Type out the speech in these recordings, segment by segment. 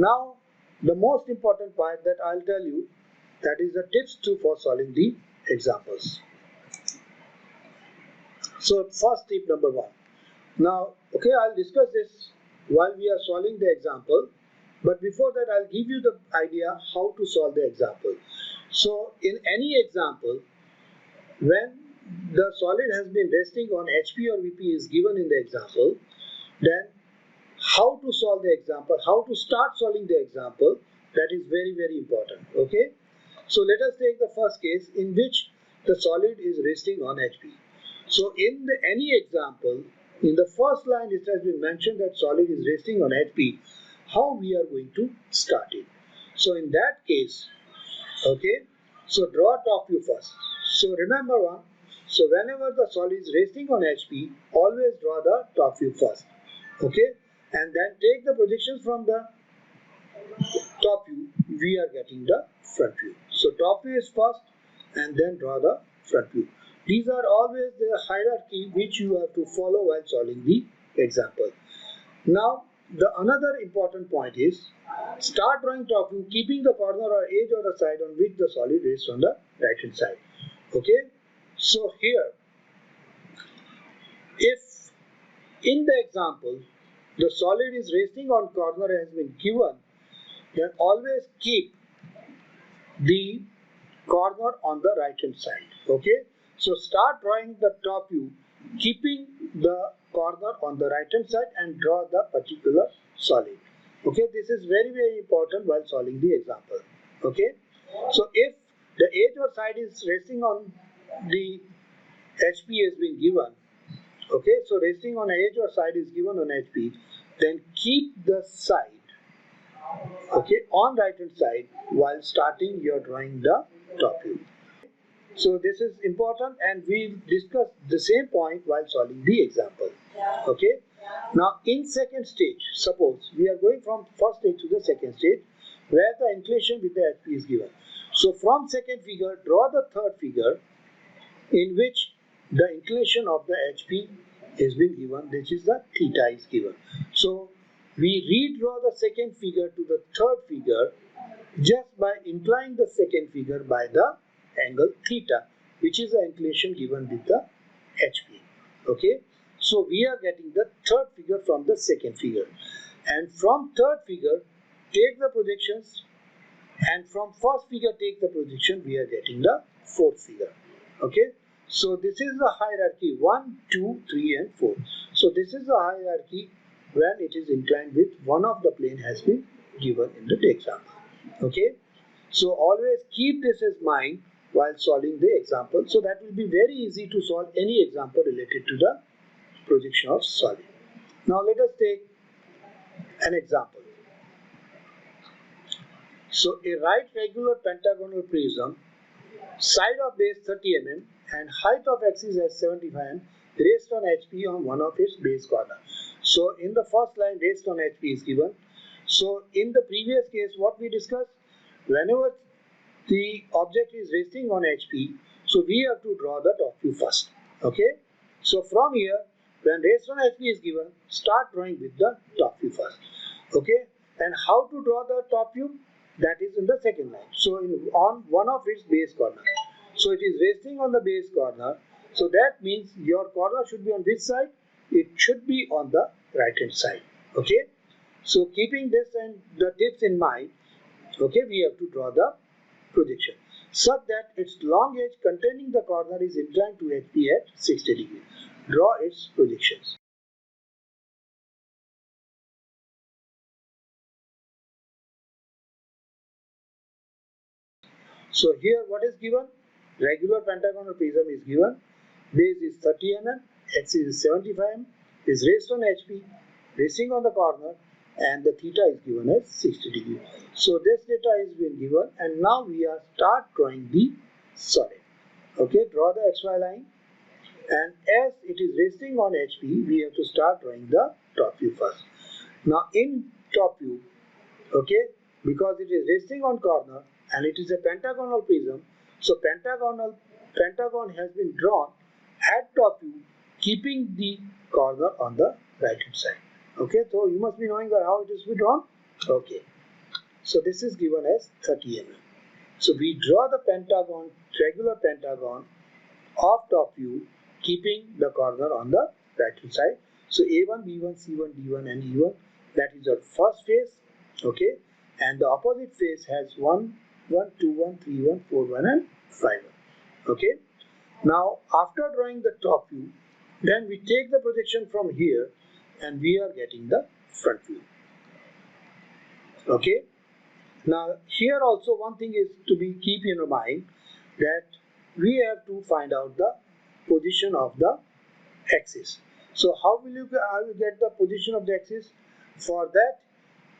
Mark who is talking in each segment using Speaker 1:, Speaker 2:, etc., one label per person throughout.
Speaker 1: Now the most important part that I'll tell you, that is the tips for solving the examples. So first tip number 1. Now I'll discuss this while we are solving the example, but before that I'll give you the idea how to solve the example. So in any example, when the solid has been resting on HP or VP is given in the example, then how to solve the example, how to start solving the example, that is very, very important. Okay, so let us take the first case in which the solid is resting on HP. So in any example, in the first line it has been mentioned that solid is resting on HP. How we are going to start it? So in that case, okay, so draw top view first. So remember one, so whenever the solid is resting on HP, always draw the top view first. Okay, and then take the projections from the top view, we are getting the front view. So top view is first and then draw the front view. These are always the hierarchy which you have to follow while solving the example. Now the another important point is start drawing top view, keeping the corner or edge or the side on which the solid rests on the right hand side. Okay, so here if in the example the solid is resting on corner has been given, then always keep the corner on the right hand side. Okay, so start drawing the top view keeping the corner on the right hand side and draw the particular solid. Okay, this is very, very important while solving the example. Okay, so if the edge or side is resting on the HP has been given, okay, so resting on edge or side is given on HP, then keep the side, okay, on right hand side while starting your drawing the top view. So this is important and we discussed the same point while solving the example. Okay, now in second stage, suppose we are going from first stage to the second stage where the inclination with the HP is given. So from second figure, draw the third figure in which the inclination of the HP is been given, which is the theta is given. So we redraw the second figure to the third figure just by inclining the second figure by the angle theta, which is the inclination given with the HP. Okay, so we are getting the third figure from the second figure, and from third figure take the projections, and from first figure take the projection, we are getting the fourth figure. Okay, so this is the hierarchy 1, 2, 3 and 4. So this is the hierarchy when it is inclined with one of the plane has been given in the example. Okay, so always keep this in mind while solving the example, so that will be very easy to solve any example related to the projection of solid. Now let us take an example. So a right regular pentagonal prism, side of base 30 mm and height of axis as 75 mm, rests on HP on one of its base corner. So in the first line, rest on HP is given. So in the previous case, what we discussed, whenever the object is resting on HP, so we have to draw the top view first. Okay, so from here, when rest on HP is given, start drawing with the top view first. Okay, and how to draw the top view? That is in the second line. So on one of its base corner, so it is resting on the base corner, so that means your corner should be on which side? It should be on the right hand side. Okay, so keeping this and the tips in mind, okay, we have to draw the projection such that its long edge containing the corner is inclined to HP at 60 degrees. Draw its projections. So here what is given? Regular pentagonal prism is given. Base is 30 mm, axis is 75 mm, is raised on HP, resting on the corner, and the theta is given as 60 degrees. So this data is been given, and now we are start drawing the solid. Okay, draw the XY line, and as it is resting on HP, we have to start drawing the top view first. Now in top view, okay, because it is resting on corner and it is a pentagonal prism, so pentagon has been drawn at top view, keeping the corner on the right hand side. Okay, so you must be knowing that how it is drawn. Okay, So this is given as 30 mm. So we draw the pentagon, regular pentagon of top view, keeping the corner on the right hand side. So A1, B1, C1, D1 and E1, that is our first face, okay, and the opposite face has 1, 1, 2, 1, 3, 1, 4, 1 and 5, 1, okay. Now after drawing the top view, then we take the projection from here and we are getting the front view, okay. Now here also one thing is to be keep in mind that we have to find out the position of the axis. So how will you get the position of the axis? For that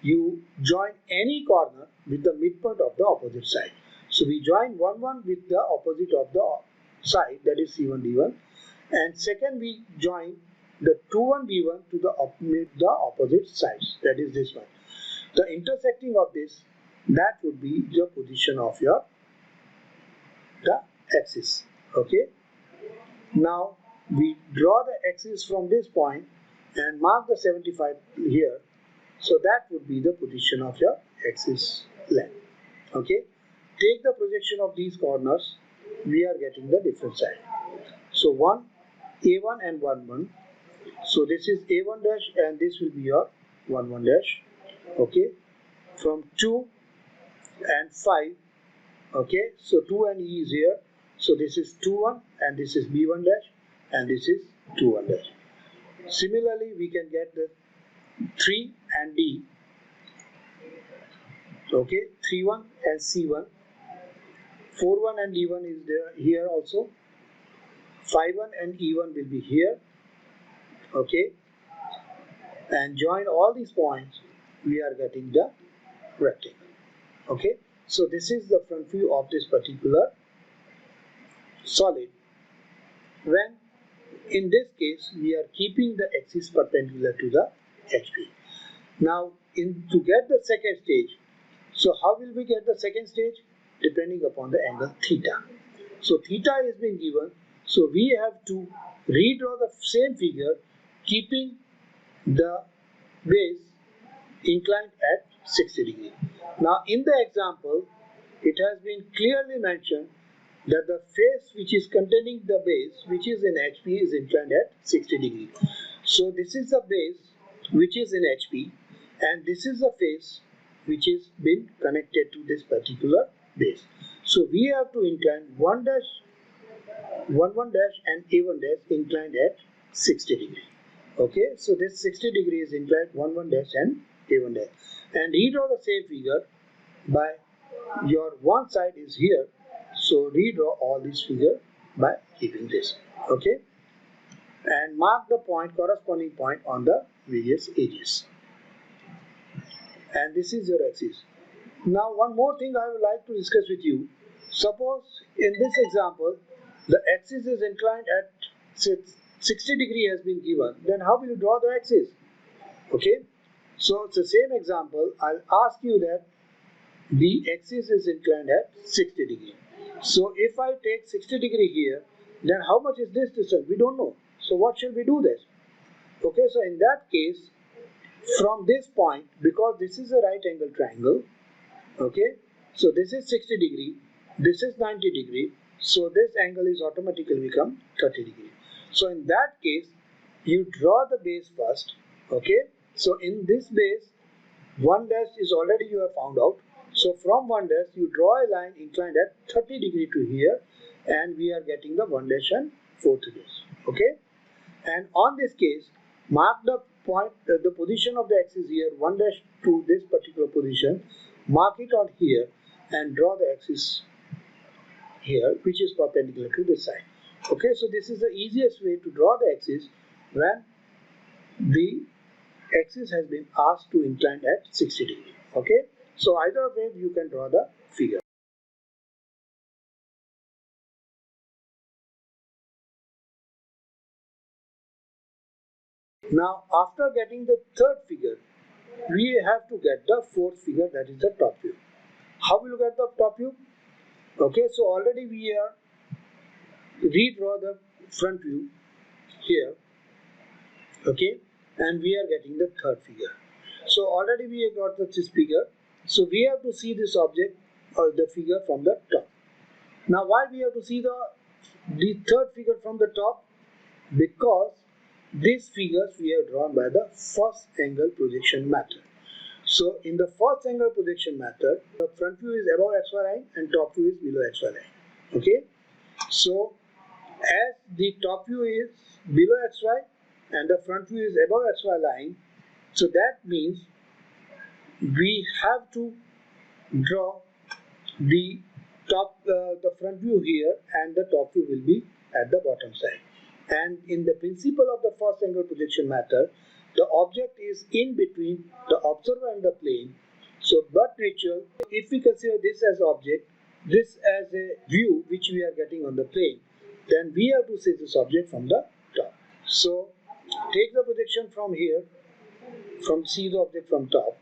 Speaker 1: you join any corner with the midpoint of the opposite side. So we join 1 1 with the opposite of the side, that is C1 D1, and second we join the 2 1 B1 to the opposite sides, that is this one. The intersecting of this, that would be the position of your the axis, okay. Now we draw the axis from this point and mark the 75 here, so that would be the position of your axis length, okay. Take the projection of these corners, we are getting the different side. So one A1 and 1 1, so this is A1 dash and this will be your 1 1 dash, okay. From 2 and 5, okay, so 2 and E is here, so this is 2 1 and this is B1 dash and this is 2 1 dash. Similarly we can get the 3 and D, okay, 3 1 and C1, 4 1 and D1 is there here also, 5 1 and E1 will be here, okay, and join all these points, we are getting the rectangle, okay. So this is the front view of this particular solid, when in this case we are keeping the axis perpendicular to the HP. Now to get the second stage, so how will we get the second stage? Depending upon the angle theta. So theta is being given, so we have to redraw the same figure keeping the base inclined at 60 degree. Now in the example it has been clearly mentioned that the face which is containing the base which is in HP is inclined at 60 degree. So this is the base which is in HP and this is the face which is been connected to this particular base. So we have to incline 1 dash, 1 1 dash and A1 dash inclined at 60 degree. Okay, so this 60 degree is inclined 1 1 dash and A1 dash. And redraw the same figure by your one side is here, so redraw all these figure by keeping this, okay, and mark the point, corresponding point on the various edges, and this is your axis. Now one more thing I would like to discuss with you. Suppose in this example the axis is inclined at, say, 60 degree has been given, then how will you draw the axis? Okay, so it's the same example. I'll ask you that the axis is inclined at 60 degree. So if I take 60 degree here, then how much is this distance? We don't know. So what shall we do this? Okay, so in that case, from this point, because this is a right angle triangle, okay, so this is 60 degree, this is 90 degree, so this angle is automatically become 30 degree. So in that case, you draw the base first, okay. So in this base, 1 dash is already you have found out. So from 1 dash you draw a line inclined at 30 degree to here, and we are getting the 1 dash and 4th dash, okay. And on this case, mark the point, the position of the axis here, 1 dash to this particular position, mark it on here and draw the axis here which is perpendicular to this side. Okay, so this is the easiest way to draw the axis when the axis has been asked to incline at 60 degree. Okay, so either way you can draw the figure. Now after getting the third figure, we have to get the fourth figure, that is the top view. How will you get the top view? Okay, so already we are redraw the front view here, okay, and we are getting the third figure. So already we have got this figure, So we have to see this object or the figure from the top. Now why we have to see the third figure from the top? Because these figures we have drawn by the first angle projection method. So in the first angle projection method, the front view is above XY line and top view is below XY line. Okay. So as the top view is below XY and the front view is above XY line, so that means we have to draw the front view here, and the top view will be at the bottom side. And in the principle of the first angle projection method, the object is in between the observer and the plane. So but Rachel, if we consider this as object, this as a view which we are getting on the plane, then we have to see this object from the top. So take the projection from here, see the object from top.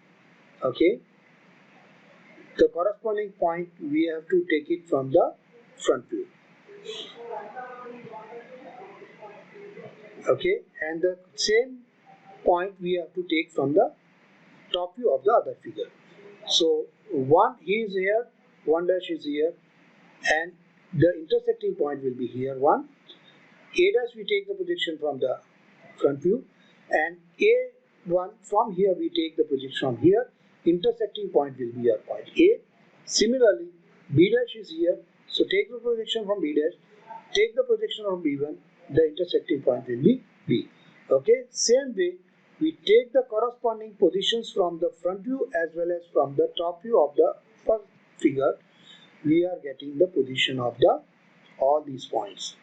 Speaker 1: Okay, the corresponding point we have to take it from the front view. Okay, and the same point we have to take from the top view of the other figure. So one is here, one dash is here, and the intersecting point will be here, one. A dash we take the projection from the front view, and A1 from here we take the projection from here. Intersecting point will be your point A. Similarly, B dash is here, so take the projection from B dash, take the projection from B1, the intersecting point will be B. Okay, same way we take the corresponding positions from the front view as well as from the top view of the first figure. We are getting the position of the all these points.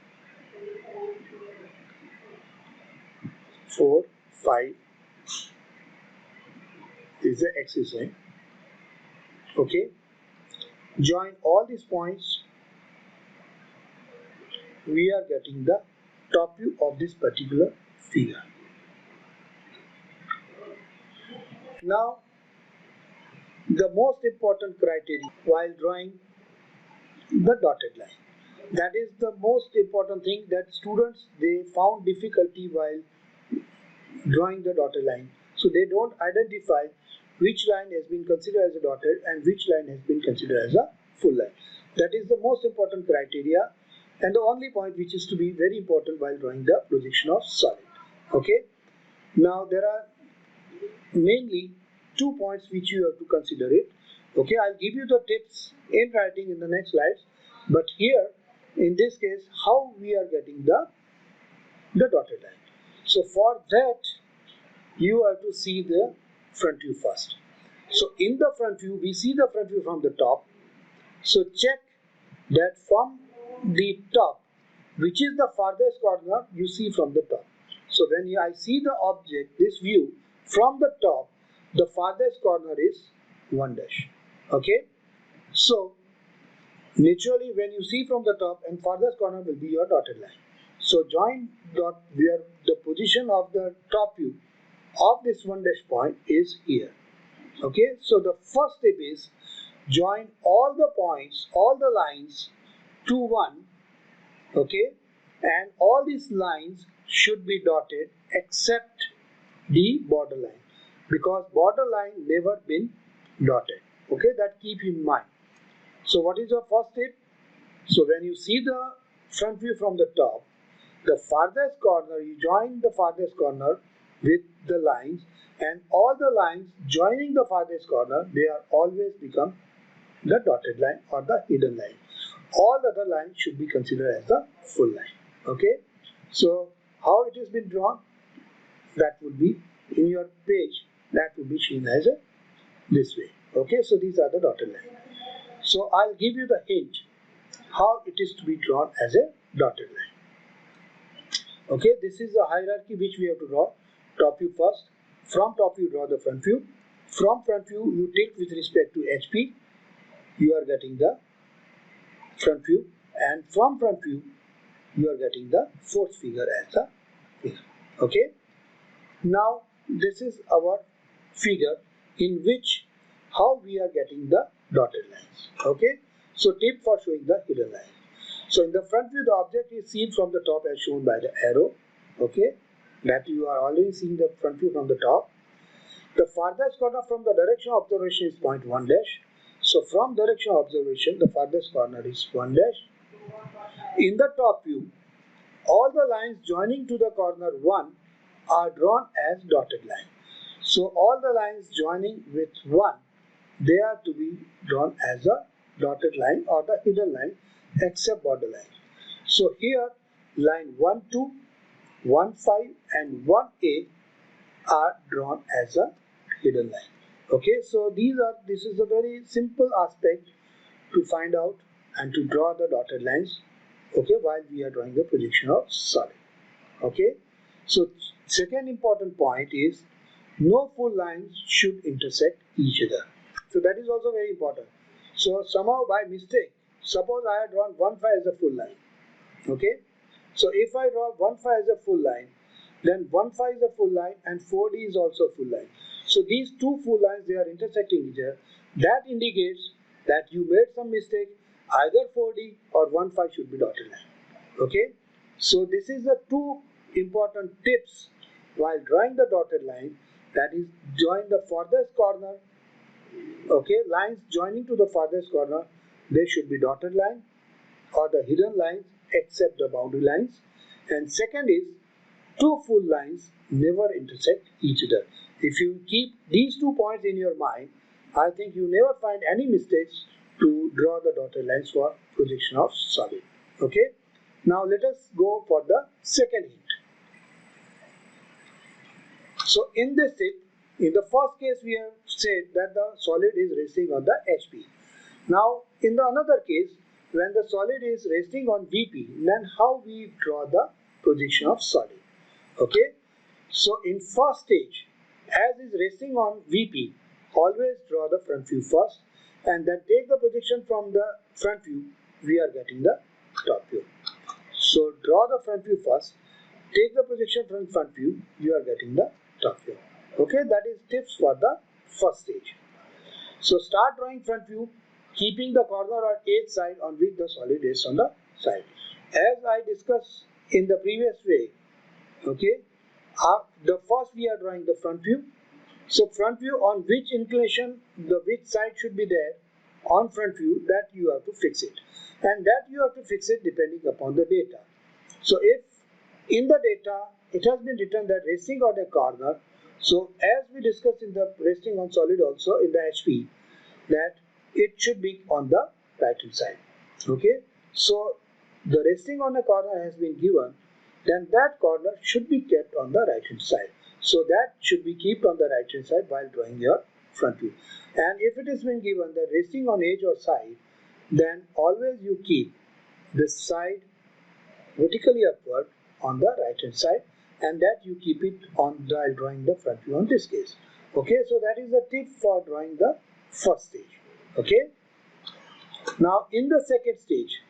Speaker 1: 4, 5 is the axis line. Okay, join all these points, we are getting the top view of this particular figure. Now the most important criteria while drawing the dotted line, that is the most important thing that students they found difficulty while drawing the dotted line. So they don't identify which line has been considered as a dotted and which line has been considered as a full line. That is the most important criteria and the only point which is to be very important while drawing the projection of solid. Okay, now there are mainly 2 points which you have to consider it. Okay, I'll give you the tips in writing in the next slides, but here in this case how we are getting the dotted line. So for that you have to see the front view first. So in the front view we see the front view from the top. So check that from the top, which is the farthest corner you see from the top. So when I see the object, this view from the top, the farthest corner is 1 dash. Okay, so naturally when you see from the top and farthest corner will be your dotted line. So join dot where the position of the top view of this 1 dash point is here. Okay, so the first step is join all the points, all the lines to 1. Okay, and all these lines should be dotted except the border line, because border line never been dotted. Okay, that keep in mind. So what is your first step? So when you see the front view from the top, the farthest corner, you join the farthest corner with the lines, and all the lines joining the farthest corner, they are always become the dotted line or the hidden line. All the other lines should be considered as the full line. Okay, so how it has been drawn, that would be in your page, that would be seen as this way. Okay, so these are the dotted line. So I'll give you the hint how it is to be drawn as a dotted line. Okay, this is the hierarchy which we have to draw. Top view first. From top view draw the front view. From front view you tilt with respect to HP. You are getting the front view, and from front view you are getting the fourth figure as a figure. Okay, now this is our figure in which how we are getting the dotted lines. Okay, so tip for showing the hidden line. So in the front view the object is seen from the top as shown by the arrow. Okay, that you are already seeing the front view from the top, The farthest corner from the direction of observation is point 1 dash. So from direction of observation, the farthest corner is 1 dash. In the top view, all the lines joining to the corner 1 are drawn as dotted line. So all the lines joining with 1, they are to be drawn as a dotted line or the hidden line except borderline. So here line 1, 2, 1, 5 and 1A are drawn as a hidden line. Okay, so this is a very simple aspect to find out and to draw the dotted lines, okay, while we are drawing the projection of solid. Okay, so second important point is no full lines should intersect each other. So that is also very important. So somehow by mistake, suppose I have drawn 1, 5 as a full line. Okay, so if I draw 1, 5 as a full line, then 1, 5 is a full line and 4D is also a full line. So these two full lines, they are intersecting each other. That indicates that you made some mistake. Either 4D or 1, 5 should be dotted line. Okay, so this is the two important tips while drawing the dotted line, that is join the farthest corner. Okay, lines joining to the farthest corner, they should be dotted line or the hidden lines except the boundary lines. And second is two full lines never intersect each other. If you keep these 2 points in your mind, I think you never find any mistakes to draw the dotted lines for projection of solid. Okay, now let us go for the second hint. So in this tip, in the first case we have said that the solid is resting on the HP. Now in the another case, when the solid is resting on VP, then how we draw the projection of solid. Okay, so in first stage, as is resting on VP, always draw the front view first and then take the projection from the front view, we are getting the top view. So draw the front view first, take the projection from front view, you are getting the top view. Okay, that is tips for the first stage. So start drawing front view, keeping the corner on each side on which the solid is on the side. As I discussed in the previous way, okay, the first we are drawing the front view. So front view on which inclination, the which side should be there on front view, that you have to fix it. And that you have to fix it depending upon the data. So if in the data it has been written that resting on a corner, so as we discussed in the resting on solid also in the HP, that it should be on the right hand side. Okay, so the resting on a corner has been given, then that corner should be kept on the right hand side. So that should be kept on the right hand side while drawing your front view. And if it has been given that resting on edge or side, then always you keep this side vertically upward on the right hand side, and that you keep it on while drawing the front view on this case. Okay, so that is the tip for drawing the first stage. Okay, now in the second stage,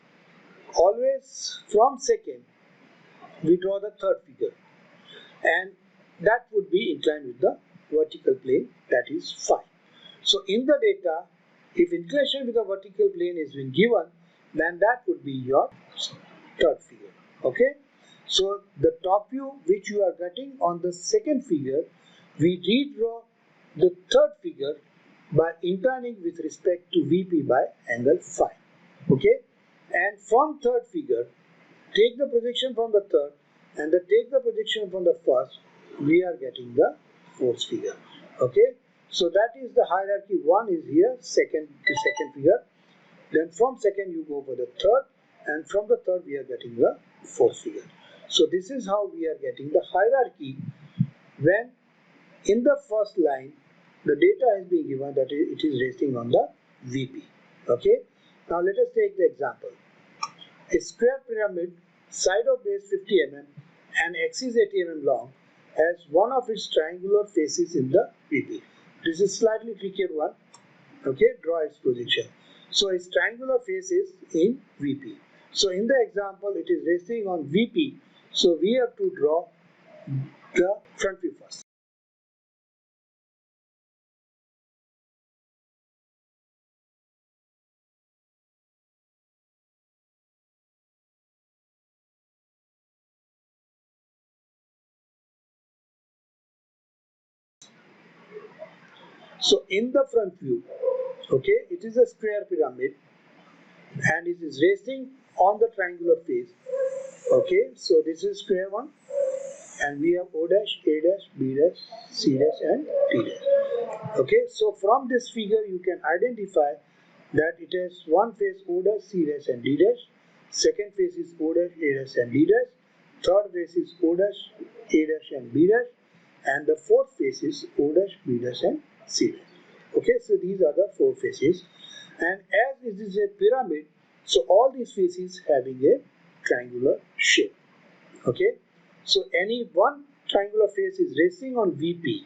Speaker 1: always from second we draw the third figure, and that would be inclined with the vertical plane, that is phi. So in the data, if inclination with the vertical plane is been given, then that would be your third figure. Okay, so the top view which you are getting on the second figure, we redraw the third figure by inclining with respect to VP by angle phi. Okay, and from third figure, take the projection from the third and take the projection from the first, we are getting the fourth figure. Okay, so that is the hierarchy. One is here, second figure, then from second you go for the third, and from the third we are getting the fourth figure. So this is how we are getting the hierarchy when in the first line the data has been given that it is resting on the VP. Okay, now let us take the example. A square pyramid, side of base 50 mm and axis 80 mm long, has one of its triangular faces in the VP. This is slightly trickier one. Okay, draw its projection. So its triangular face is in VP. So in the example, it is resting on VP. So we have to draw the front view first. So in the front view, okay, it is a square pyramid and it is resting on the triangular face. Okay, so this is square one and we have O dash, A dash, B dash, C dash and D dash. Okay, so from this figure you can identify that it has one face O dash, C dash and D dash, second face is O dash, A dash and D dash, third face is O dash, A dash and B dash, and the fourth face is O dash, B dash and C dash. Okay, so these are the four faces, and as it is a pyramid, so all these faces having a triangular shape. Okay, so any one triangular face is resting on VP.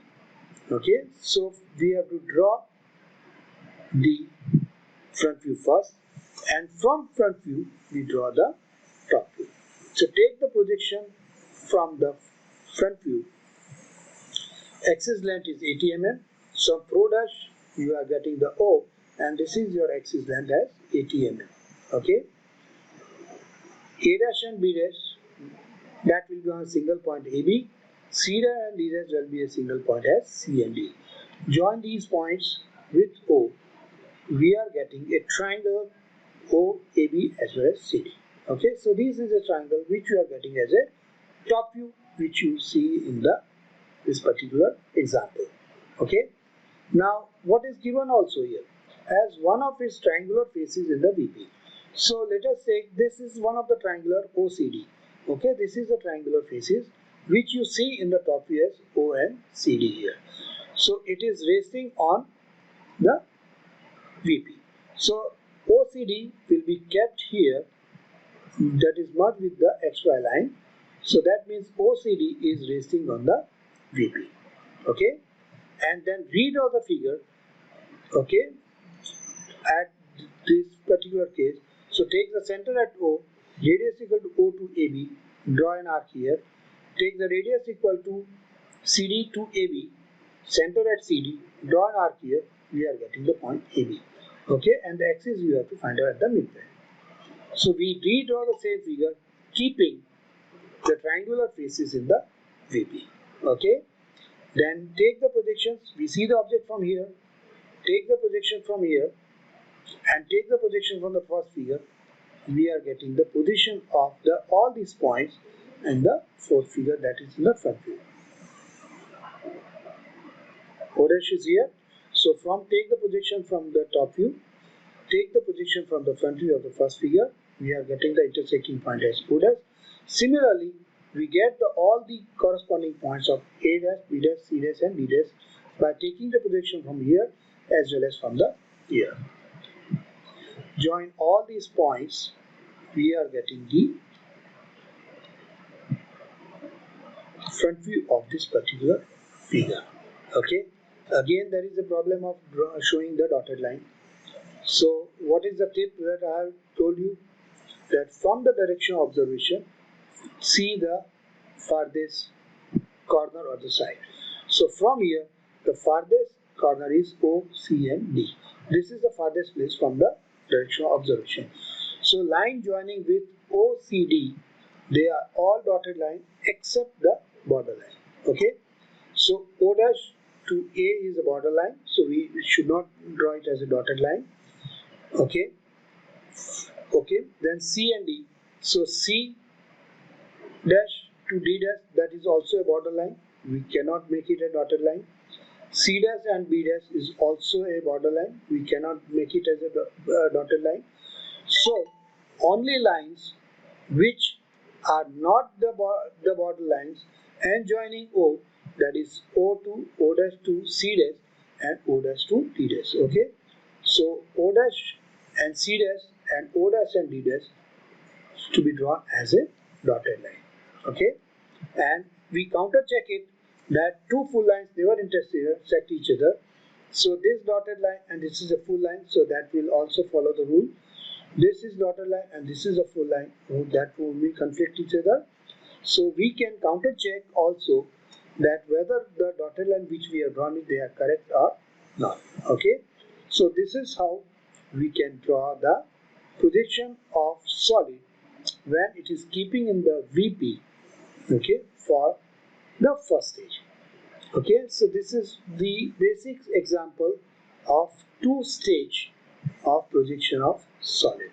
Speaker 1: Okay, so we have to draw the front view first, and from front view we draw the top view. So take the projection from the front view. Axis length is 80 mm. So pro dash you are getting the O, and this is your axis length as 80 mm. Okay, A dash and B dash, that will be on a single point AB. C dash and D dash will be a single point as C and D. Join these points with O. We are getting a triangle OAB as well as CD. Okay, so this is a triangle which you are getting as a top view, which you see in this particular example. Okay, now what is given also here as one of its triangular faces in the VP. So let us say this is one of the triangular OCD. Okay, this is the triangular faces which you see in the top view as O and CD here. So it is resting on the VP. So OCD will be kept here, that is merged with the XY line. So that means OCD is resting on the VP. Okay, and then redraw the figure. Okay, at this particular case, so take the center at O, radius equal to O to AB, draw an arc here. Take the radius equal to CD to AB, center at CD, draw an arc here. We are getting the point AB. Okay, and the axis you have to find out at the midpoint. So we redraw the same figure, keeping the triangular faces in the VP. Okay, then take the projections. We see the object from here. Take the projection from here and take the projection from the first figure. We are getting the position of all these points in the fourth figure, that is in the front view. O dash is here. So take the projection from the top view, take the projection from the front view of the first figure. We are getting the intersecting point as O dash. Similarly, we get all the corresponding points of A dash, B dash, C dash and D dash by taking the projection from here as well as from the here. Join all these points, we are getting the front view of this particular figure. Okay, again there is a problem of showing the dotted line. So what is the tip that I have told you? That from the direction of observation, see the farthest corner or the side. So from here, the farthest corner is O, C and D. This is the farthest place from the direction of observation. So line joining with OCD, they are all dotted line except the border line. Okay, so O dash to A is a border line, so we should not draw it as a dotted line. Okay, then C and D. So C dash to D dash, that is also a border line. We cannot make it a dotted line. C dash and B dash is also a border line. We cannot make it as a dotted line. So only lines which are not the border lines and joining O, that is O to O dash to C dash and O dash to D dash. Okay, so O dash and C dash and O dash and D dash to be drawn as a dotted line. Okay, and we counter check it that two full lines never intersect each other. So this dotted line and this is a full line, so that will also follow the rule. This is dotted line and this is a full line, so that will be conflict each other. So we can counter check also that whether the dotted line which we have drawn, they are correct or not. Okay, so this is how we can draw the projection of solid when it is keeping in the VP. Okay, for the first stage. Okay, so this is the basic example of two stage of projection of solid.